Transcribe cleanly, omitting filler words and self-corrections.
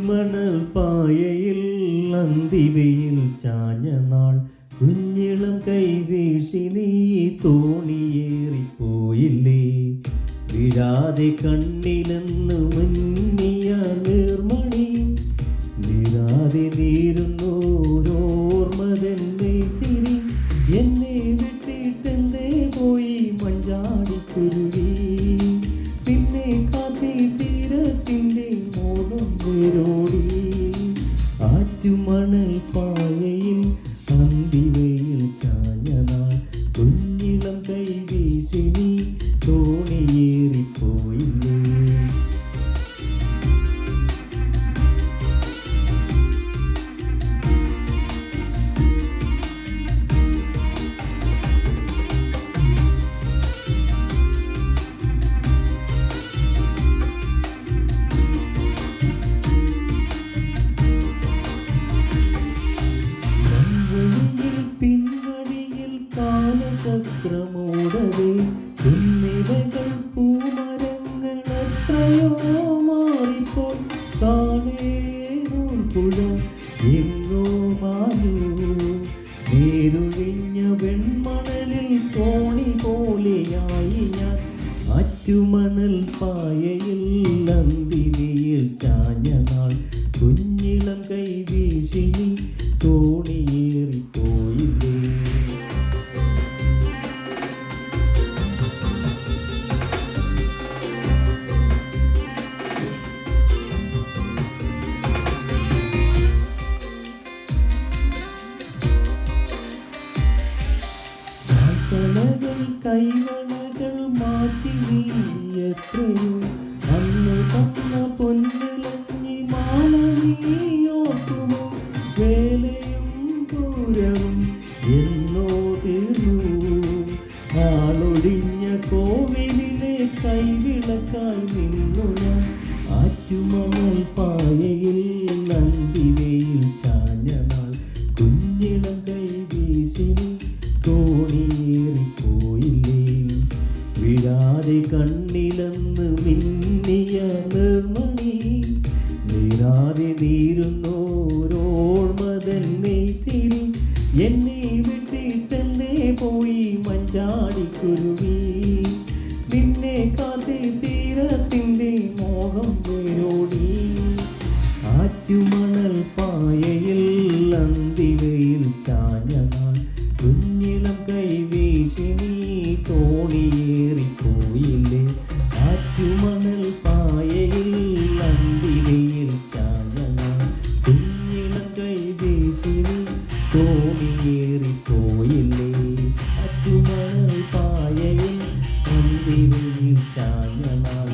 ആറ്റുമണൽ പായയിൽ അന്തിവയിൽ ചാഞ്ഞ നാൾ കുഞ്ഞിളം കൈവീശി നീ തോണിയേറിപ്പോയില്ലേ. വിഴാതെ കണ്ണിലെന്ന് മുന്നിയ നീർമണി നിരാതെ നീരുന്നോരോർമ്മതെന്നെ തിരി. എന്നെ വിട്ടിട്ടെന്തേ പോയി മഞ്ചാടിക്കുരുവി. പിന്നെ കാത്തി തീരത്തിൻ്റെ മോഹം വേരോടി. ആറ്റുമണൽ പായയിൽ അന്തിവയിൽ ചാഞ്ഞ നാൾ കുഞ്ഞിളം കൈവീശി നീ തോണിയേറിപ്പോയില്ലേ. പിൻവഴിയിൽ കാലചക്രമോടവേ കുന്നിലകൾ പൂമരങ്ങൾ എത്രയോ മാറിപ്പോൾ. കാളേനൂൽ പുഴ എങ്ങോ മാഞ്ഞു. നേരൊഴിഞ്ഞ വെൺമണലിൽ തോണി പോലെയായി ഞാൻ. ആറ്റുമണൽ പായയിൽ അന്തിവയിൽ ചാഞ്ഞ നാൾ കുഞ്ഞിളം കൈവീശി നീ തോണിയേറിപ്പോയില്ലേ. കൈവളകൾ കൈവളകൾ മാറ്റി നീ എത്രയോ അന്ന് തന്ന പൊന്നിലഞ്ഞി മാല നീയോർക്കുമോ. വേലയും ദൂരവും എന്നോ തീർന്നു. ആളൊടിഞ്ഞ കോവിലിലെ കൈവിളക്കായി നിന്നു ഞാൻ. ആറ്റുമണൽ പായയിൽ അന്തിവയിൽ ചാഞ്ഞ നാൾ കുഞ്ഞിളം കൈവീശി നീ തോണിയേറിപ്പോയില്ലേ. വിഴാതെ കണ്ണിലെന്ന് മിന്നിയ നിർമ്മണി നീരാതെ നീരുന്നോരോർമ്മതെന്നെ തിരി. എന്നെ വിട്ടിട്ടെന്തേ പോയി മഞ്ചാടിക്കുരുവി. നിന്നെ കാത്തി തീരത്തിൻ്റെ മോഹം വേരോടി. ആറ്റുമണൽ പായയിൽ അന്തിവയിൽ ചാഞ്ഞ നാൾ കുഞ്ഞിളം കൈവീശി നീ തോണിയേറിപ്പോയില്ലേ. ആറ്റുമണൽ പായയിൽ അന്തിവയിൽ ചാഞ്ഞ നാൾ കുഞ്ഞിളം കൈവീശി നീ തോണിയേറിപ്പോയില്ലേ. ആറ്റുമണൽ പായയിൽ അന്തിവയിൽ ചാഞ്ഞ നാൾ